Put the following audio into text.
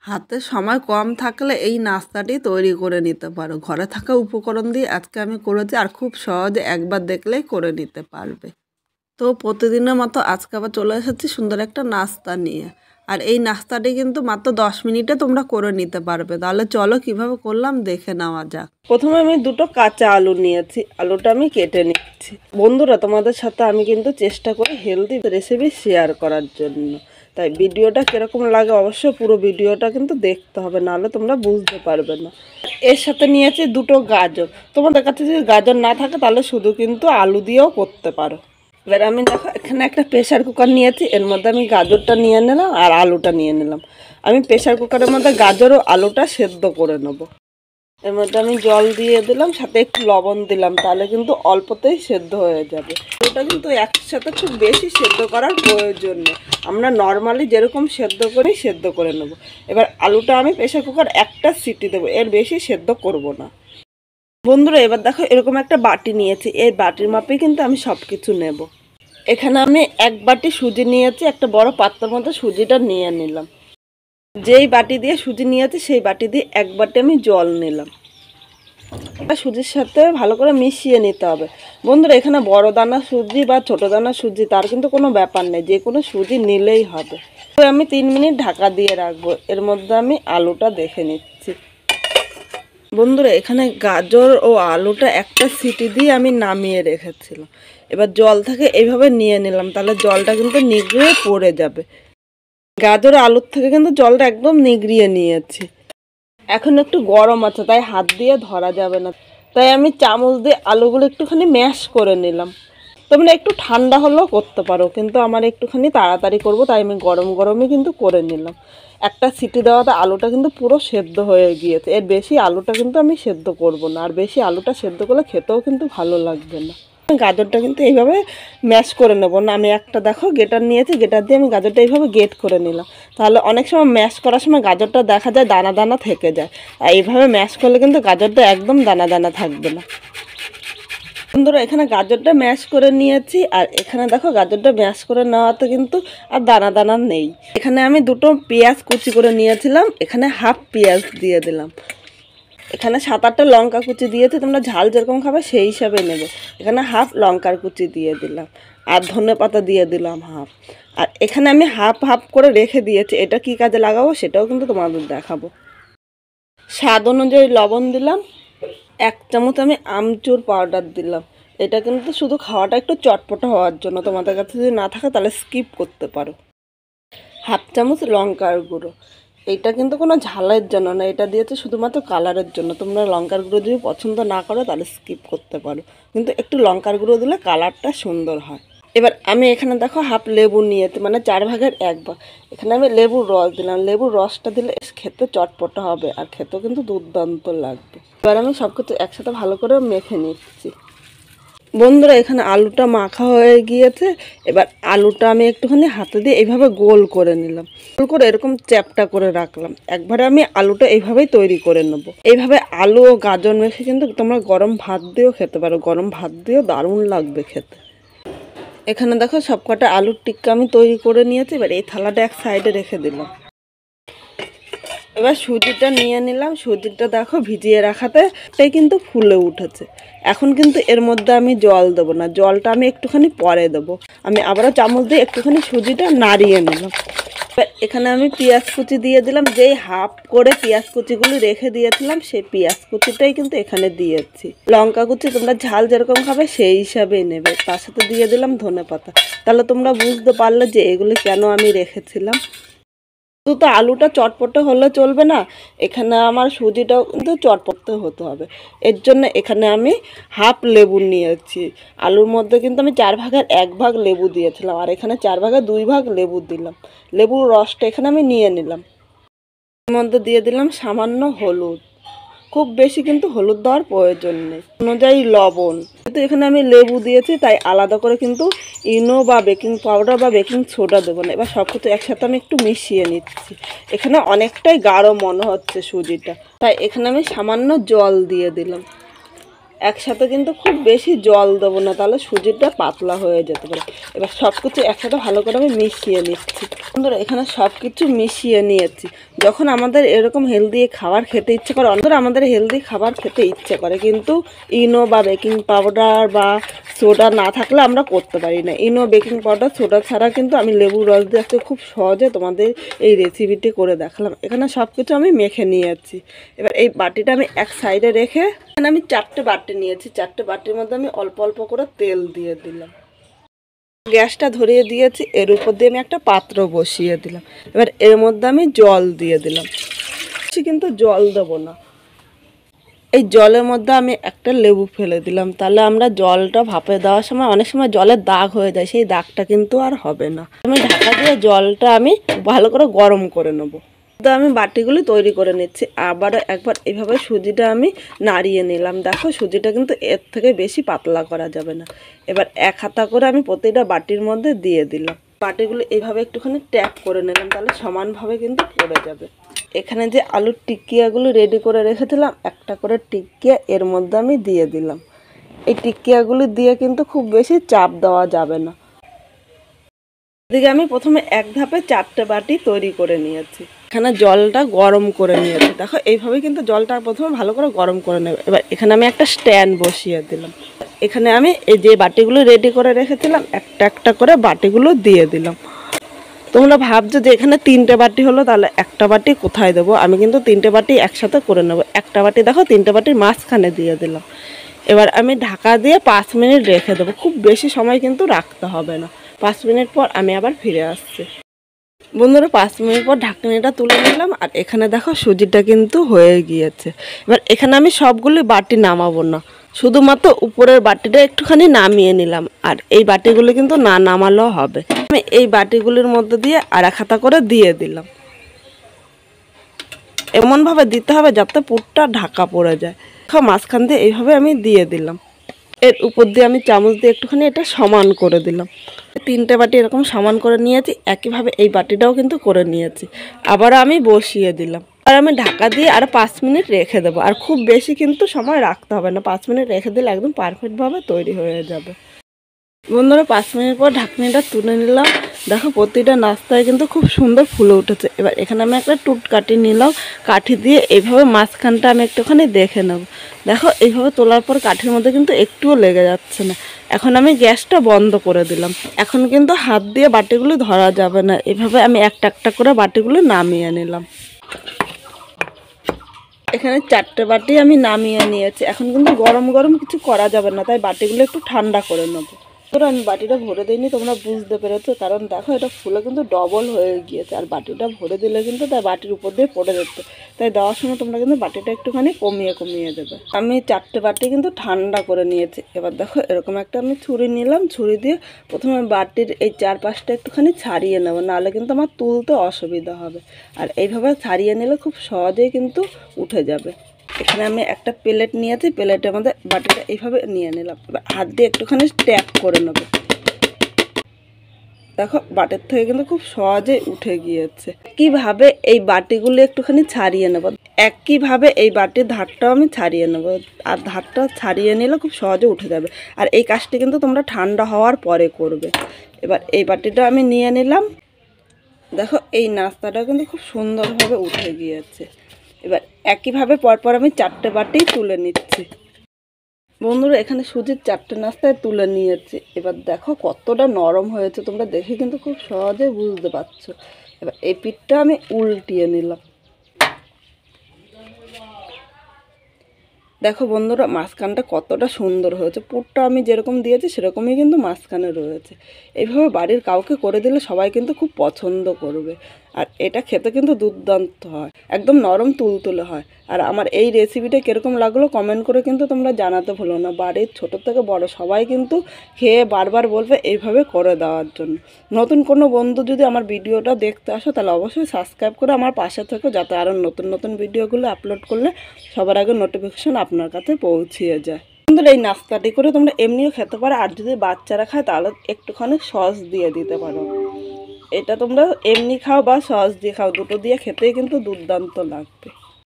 হাতে সময় কম থাকলে এই নাস্তাটি তৈরি করে নিতে পারো। ঘরে থাকা উপকরণ দিয়ে আজকে আমি করেছি, আর খুব সহজে একবার দেখলেই করে নিতে পারবে। তো প্রতিদিনের মতো আজকে আবার চলে এসেছি সুন্দর একটা নাস্তা নিয়ে। আর এই নাস্তাটি কিন্তু মাত্র 10 মিনিটে তোমরা করে নিতে পারবে। তাহলে চলো কিভাবে করলাম দেখে নেওয়া যাক। প্রথমে আমি দুটো কাঁচা আলু নিয়েছি, আলুটা আমি কেটে নিচ্ছি। বন্ধুরা, তোমাদের সাথে আমি কিন্তু চেষ্টা করি হেলদি রেসিপি শেয়ার করার জন্য, তাই ভিডিওটা কীরকম লাগে অবশ্যই পুরো ভিডিওটা কিন্তু দেখতে হবে, নাহলে তোমরা বুঝতে পারবে না। এর সাথে নিয়েছি দুটো গাজর। তোমাদের কাছে যদি গাজর না থাকে তাহলে শুধু কিন্তু আলু দিয়েও করতে পারো। এবার আমি দেখো এখানে একটা প্রেশার কুকার নিয়েছি, এর মধ্যে আমি গাজরটা নিয়ে নিলাম আর আলুটা নিয়ে নিলাম। আমি প্রেশার কুকারের মধ্যে গাজর ও আলুটা সেদ্ধ করে নেব। এর মধ্যে আমি জল দিয়ে দিলাম, সাথে একটু লবণ দিলাম, তাহলে কিন্তু অল্পতেই সেদ্ধ হয়ে যাবে। ওটা কিন্তু একসাথে খুব বেশি সেদ্ধ করার প্রয়োজন নেই, আমরা নর্মালি যেরকম সেদ্ধ করি সেদ্ধ করে নেব। এবার আলুটা আমি প্রেশার কুকার একটা সিটি দেবো, এর বেশি সেদ্ধ করব না। বন্ধুরা, এবার দেখো এরকম একটা বাটি নিয়েছি, এই বাটির মাপেই কিন্তু আমি সব কিছু নেব। এখানে আমি এক বাটি সুজি নিয়েছি, একটা বড় পাত্রের মধ্যে সুজিটা নিয়ে নিলাম। যেই বাটি দিয়ে সুজি নিয়েছি সেই বাটি দিয়ে এক বাটি আমি জল নিলাম। সুজির সাথে ভালো করে মিশিয়ে নিতে হবে। বন্ধুরা, এখানে বড় দানা সুজি বা ছোট দানা সুজি তার কিন্তু কোনো ব্যাপার নেই, যে কোনো সুজি নিলেই হবে। তো আমি 3 মিনিট ঢাকা দিয়ে রাখবো। এর মধ্যে আমি আলুটা দেখে নিচ্ছি। বন্ধুরা, এখানে গাজর ও আলুটা একটা সিটি দিয়ে আমি নামিয়ে রেখেছিলাম। এবার জল থেকে এইভাবে নিয়ে নিলাম, তাহলে জলটা কিন্তু নিগড়িয়ে পড়ে যাবে। গাজর আলুর থেকে কিন্তু জলটা একদম নিগড়িয়ে নিয়েছি। এখন একটু গরম আছে তাই হাত দিয়ে ধরা যাবে না, তাই আমি চামচ দিয়ে আলুগুলো একটুখানি ম্যাশ করে নিলাম। তোমরা একটু ঠান্ডা হলেও করতে পারো, কিন্তু আমার একটুখানি তাড়াতাড়ি করব তাই আমি গরম গরমই কিন্তু করে নিলাম। একটা সিটি দেওয়াতে আলুটা কিন্তু পুরো সেদ্ধ হয়ে গিয়েছে। এর বেশি আলুটা কিন্তু আমি সেদ্ধ করব না, আর বেশি আলুটা সেদ্ধ করলে খেতেও কিন্তু ভালো লাগবে না। গাজরটা কিন্তু এইভাবে ম্যাশ করে নেবো না। আমি একটা দেখো গেটার নিয়েছি, গেটার দিয়ে আমি গাজরটা এইভাবে গেট করে নিলাম। তাহলে অনেক সময় ম্যাশ করার সময় গাজরটা দেখা যায় দানা দানা থেকে যায়, আর এইভাবে ম্যাশ করলে কিন্তু গাজরটা একদম দানা দানা থাকবে না। বন্ধুরা, এখানে গাজরটা ম্যাশ করে নিয়েছি, আর এখানে দেখো গাজরটা ম্যাশ করে নেওয়াতে কিন্তু আর দানা দানা নেই। এখানে আমি দুটো পেঁয়াজ কুচি করে নিয়েছিলাম, এখানে হাফ পেঁয়াজ দিয়ে দিলাম। এখানে 7-8টা লঙ্কা কুচি দিয়েছি, তোমরা ঝাল যেরকম খাবে সেই হিসাবে নেবে। এখানে হাফ লঙ্কার কুচি দিয়ে দিলাম, আর ধনেপাতা দিয়ে দিলাম হাফ। আর এখানে আমি হাফ হাফ করে রেখে দিয়েছি, এটা কি কাজে লাগাবো সেটাও কিন্তু তোমাদের দেখাবো। স্বাদ অনুযায়ী লবণ দিলাম, 1 চামচ আমি আমচুর পাউডার দিলাম। এটা কিন্তু শুধু খাওয়াটা একটু চটপটা হওয়ার জন্য, তোমাদের কাছে যদি না থাকে তাহলে স্কিপ করতে পারো। হাফ চামচ লঙ্কার গুঁড়ো, এইটা কিন্তু কোনো ঝালের জন্য না, এটা দিয়েছে শুধুমাত্র কালারের জন্য। তোমরা লঙ্কার গুঁড়ো যদি পছন্দ না করো তাহলে স্কিপ করতে পারো, কিন্তু একটু লঙ্কার গুঁড়ো দিলে কালারটা সুন্দর হয়। এবার আমি এখানে দেখো হাফ লেবু নিয়েছি, মানে 4 ভাগের 1 ভাগ। এখানে আমি লেবুর রস দিলাম, লেবুর রসটা দিলে খেতে চটপটা হবে, আর খেতেও কিন্তু দুর্দান্ত লাগবে। এবার আমি সব কিছু একসাথে ভালো করে মেখে নিচ্ছি। বন্ধুরা, এখানে আলুটা মাখা হয়ে গিয়েছে। এবার আলুটা আমি একটুখানি হাতে দিয়ে এইভাবে গোল করে নিলাম, গোল করে এরকম চ্যাপটা করে রাখলাম। একবারে আমি আলুটা এইভাবেই তৈরি করে নেব। এইভাবে আলু ও গাজর মেখে কিন্তু তোমরা গরম ভাত দিয়েও খেতে পারো, গরম ভাত দিয়েও দারুণ লাগবে খেতে। এখানে দেখো সবকটা আলুর টিক্কা আমি তৈরি করে নিয়েছি। এবার এই থালাটা এক সাইডে রেখে দিলাম। এবার সুজিটা নিয়ে নিলাম, সুজিটা দেখো ভিজিয়ে রাখাতে তাই কিন্তু ফুলে উঠেছে। এখন কিন্তু এর মধ্যে আমি জল দেবো না, জলটা আমি একটুখানি পরে দেবো। আমি আবারও চামচ দিয়ে একটুখানি সুজিটা নাড়িয়ে নিলাম। এখানে আমি পেঁয়াজ কুচি দিয়ে দিলাম, যেই হাফ করে পেঁয়াজ কুচিগুলি রেখে দিয়েছিলাম সেই পেঁয়াজ কুচিটাই কিন্তু এখানে দিয়েছি। লঙ্কা কুচি তোমরা ঝাল যেরকম খাবে সেই হিসাবেই নেবে। তার সাথে দিয়ে দিলাম ধনেপাতা। তাহলে তোমরা বুঝতে পারলে যে এগুলি কেন আমি রেখেছিলাম। শুধু তো আলুটা চটপটে হলে চলবে না, এখানে আমার সুজিটাও কিন্তু চটপটে হতে হবে। এর জন্য এখানে আমি হাফ লেবু নিয়েছি। আলুর মধ্যে কিন্তু আমি 4 ভাগের 1 ভাগ লেবু দিয়েছিলাম, আর এখানে 4 ভাগের 2 ভাগ লেবু দিলাম। লেবুর রসটা এখানে আমি নিয়ে নিলাম। এর মধ্যে দিয়ে দিলাম সামান্য হলুদ, খুব বেশি কিন্তু হলুদ দেওয়ার প্রয়োজন নেই। অনুযায়ী লবণ, কিন্তু এখানে আমি লেবু দিয়েছি তাই আলাদা করে কিন্তু ইনো বা বেকিং পাউডার বা বেকিং সোডা দেবো না। এবার সব কিছু একসাথে আমি একটু মিশিয়ে নিচ্ছি। এখানে অনেকটাই গাঢ় মনে হচ্ছে সুজিটা, তাই এখানে আমি সামান্য জল দিয়ে দিলাম। একসাথে কিন্তু খুব বেশি জল দেবো না, তাহলে সুজিটা পাতলা হয়ে যেতে পারে। এবার সব কিছু একসাথে ভালো করে আমি মিশিয়ে নিচ্ছি। বন্ধুরা এখানে সব কিছু মিশিয়ে নিয়েছি। যখন আমাদের এরকম হেলদি খাবার খেতে ইচ্ছে করে, অন্তরা আমাদের হেলদি খাবার খেতে ইচ্ছে করে, কিন্তু ইনো বা বেকিং পাউডার বা সোডা না থাকলে আমরা করতে পারি না। ইনো, বেকিং পাউডার, সোডা ছাড়া কিন্তু আমি লেবুর রস দিয়ে আজকে খুব সহজে তোমাদের এই রেসিপিটি করে দেখালাম। এখানে সব কিছু আমি মেখে নিয়েছি। এবার এই বাটিটা আমি এক সাইডে রেখে এখানে আমি 4টে বাটি নিয়েছি। 4টে বাটির মধ্যে আমি অল্প অল্প করে তেল দিয়ে দিলাম। গ্যাসটা ধরিয়ে দিয়েছি, এর উপর দিয়ে আমি একটা পাত্র বসিয়ে দিলাম। এবার এর মধ্যে আমি জল দিয়ে দিলাম, কিন্তু জল দেবো না। এই জলের মধ্যে আমি একটা লেবু ফেলে দিলাম, তাহলে আমরা জলটা ভাপে দেওয়ার সময় অনেক সময় জলের দাগ হয়ে যায়, সেই দাগটা কিন্তু আর হবে না। আমি ঢাকা দিয়ে জলটা আমি ভালো করে গরম করে নেবো। তো আমি বাটিগুলি তৈরি করে নিচ্ছি। আবারও একবার এইভাবে সুজিটা আমি নাড়িয়ে নিলাম। দেখো সুজিটা কিন্তু এর থেকে বেশি পাতলা করা যাবে না। এবার এক হাতা করে আমি প্রতিটা বাটির মধ্যে দিয়ে দিলাম। বাটিগুলো এইভাবে একটুখানি ট্যাপ করে নিলাম, তাহলে সমানভাবে কিন্তু পড়ে যাবে। এখানে যে আলুর টিকিয়াগুলো রেডি করে রেখেছিলাম, একটা করে টিকিয়া এর মধ্যে আমি দিয়ে দিলাম। এই টিকিয়াগুলি দিয়ে কিন্তু খুব বেশি চাপ দেওয়া যাবে না। এদিকে আমি প্রথমে এক ধাপে 4টে বাটি তৈরি করে নিয়েছি। এখানে জলটা গরম করে নিয়েছি। দেখো এইভাবে কিন্তু জলটা প্রথমে ভালো করে গরম করে নেবে। এবার এখানে আমি একটা স্ট্যান্ড বসিয়ে দিলাম। এখানে আমি এই যে বাটিগুলো রেডি করে রেখেছিলাম, একটা একটা করে বাটিগুলো দিয়ে দিলাম। তোমরা ভাবছো যে এখানে 3টে বাটি হলো, তাহলে একটা বাটি কোথায় দেবো? আমি কিন্তু 3টে বাটি একসাথে করে নেবো। একটা বাটি দেখো 3টে বাটির মাঝখানে দিয়ে দিলাম। এবার আমি ঢাকা দিয়ে 5 মিনিট রেখে দেবো। খুব বেশি সময় কিন্তু রাখতে হবে না। 5 মিনিট পর আমি আবার ফিরে আসছি। বন্ধুরা 5 মিনিট পর ঢাকনিটা তুলে নিলাম, আর এখানে দেখো সুজিটা কিন্তু হয়ে গিয়েছে। এবার এখানে আমি সবগুলি বাটি নামাবো না, শুধুমাত্র উপরের বাটিটা একটুখানি নামিয়ে নিলাম। আর এই বাটিগুলো কিন্তু না নামালেও হবে। আমি এই বাটিগুলির মধ্যে দিয়ে আর এক হাতা করে দিয়ে দিলাম। এমনভাবে দিতে হবে যাতে পুরটা ঢাকা পড়ে যায়। মাঝখান দিয়ে এইভাবে আমি দিয়ে দিলাম। এর উপর দিয়ে আমি চামচ দিয়ে একটুখানি এটা সমান করে দিলাম। 3টে বাটি এরকম সমান করে নিয়েছি। একইভাবে এই বাটিটাও কিন্তু করে নিয়েছি। আবার আমি বসিয়ে দিলাম। আর আমি ঢাকা দিয়ে আর 5 মিনিট রেখে দেবো। আর খুব বেশি কিন্তু সময় রাখতে হবে না, 5 মিনিট রেখে দিলে একদম পারফেক্টভাবে তৈরি হয়ে যাবে। বন্ধুরা 5 মিনিট পর ঢাকনিটা তুলে নিলাম। দেখো প্রতিটা নাস্তায় কিন্তু খুব সুন্দর ফুলে উঠেছে। এবার এখানে আমি একটা টুট কাঠি নিলাম, কাঠি দিয়ে এইভাবে মাঝখানটা আমি একটুখানি দেখে নেব। দেখো এইভাবে তোলার পর কাঠির মধ্যে কিন্তু একটুও লেগে যাচ্ছে না। এখন আমি গ্যাসটা বন্ধ করে দিলাম। এখন কিন্তু হাত দিয়ে বাটিগুলো ধরা যাবে না। এভাবে আমি একটা একটা করে বাটিগুলো নামিয়ে নিলাম। এখানে 4টে বাটি আমি নামিয়ে নিয়েছি। এখন কিন্তু গরম গরম কিছু করা যাবে না, তাই বাটিগুলো একটু ঠান্ডা করে নেবো। তোরা আমি বাটিটা ভরে দিইনি, তোমরা বুঝতে পেরেছো, কারণ দেখো এটা ফুলে কিন্তু ডবল হয়ে গিয়েছে। আর বাটিটা ভরে দিলে কিন্তু তাই বাটির উপর দিয়ে পড়ে যেত, তাই দেওয়ার সময় তোমরা কিন্তু বাটিটা একটুখানি কমিয়ে কমিয়ে দেবে। আমি 4টে বাটি কিন্তু ঠান্ডা করে নিয়েছি। এবার দেখো এরকম একটা আমি ছুরি নিলাম, ছুরি দিয়ে প্রথমে বাটির এই চারপাশটা একটুখানি ছাড়িয়ে নেবো, নাহলে কিন্তু আমার তুলতে অসুবিধা হবে। আর এইভাবে ছাড়িয়ে নিলে খুব সহজেই কিন্তু উঠে যাবে। এখানে আমি একটা প্লেট নিয়েছি, প্লেটের মধ্যে বাটিটা এইভাবে নিয়ে নিলাম। এবার হাত দিয়ে একটুখানি ট্যাপ করে নেব। দেখো বাটির থেকে কিন্তু খুব সহজেই উঠে গিয়েছে। কিভাবে এই বাটিগুলো একটুখানি ছাড়িয়ে নেব, একইভাবে এই বাটির ধারটাও আমি ছাড়িয়ে নেব। আর ধারটা ছাড়িয়ে নিলে খুব সহজে উঠে যাবে। আর এই কাজটি কিন্তু তোমরা ঠান্ডা হওয়ার পরে করবে। এবার এই বাটিটা আমি নিয়ে নিলাম। দেখো এই নাস্তাটা কিন্তু খুব সুন্দরভাবে উঠে গিয়েছে। এবার একইভাবে পরপর আমি 4টে বাটি তুলে নিচ্ছি। বন্ধুরা এখানে সুজির 4টে নাস্তায় তুলে নিয়েছি। এবার দেখো কতটা নরম হয়েছে, তোমরা দেখে কিন্তু খুব সহজে বুঝতে পারছো। এবার এই পিঠটা আমি উল্টিয়ে নিলাম। দেখো বন্ধুরা মাঝখানটা কতটা সুন্দর হয়েছে। পুরটা আমি যেরকম দিয়েছি সেরকমই কিন্তু মাঝখানে রয়েছে। এইভাবে বাড়ির কাউকে করে দিলে সবাই কিন্তু খুব পছন্দ করবে। আর এটা খেতে কিন্তু দুর্দান্ত হয়, একদম নরম তুলতুলে হয়। আর আমার এই রেসিপিটা কীরকম লাগলো কমেন্ট করে কিন্তু তোমরা জানাতে ভুলো না। বাড়ির ছোটো থেকে বড় সবাই কিন্তু খেয়ে বারবার বলবে এইভাবে করে দেওয়ার জন্য। নতুন কোনো বন্ধু যদি আমার ভিডিওটা দেখতে আসো তাহলে অবশ্যই সাবস্ক্রাইব করে আমার পাশে থেকো, যাতে আরও নতুন নতুন ভিডিওগুলো আপলোড করলে সবার আগে নোটিফিকেশন আপনার কাছে পৌঁছিয়ে যায়। কিন্তু এই নাস্তাটি করে তোমরা এমনিও খেতে পারো, আর যদি বাচ্চারা খায় তাহলে একটুখানি সস দিয়ে দিতে পারো। এটা তোমরা এমনি খাও বা সস দিয়ে খাও, দুটো দিয়ে খেতেই কিন্তু দুর্দান্ত লাগবে।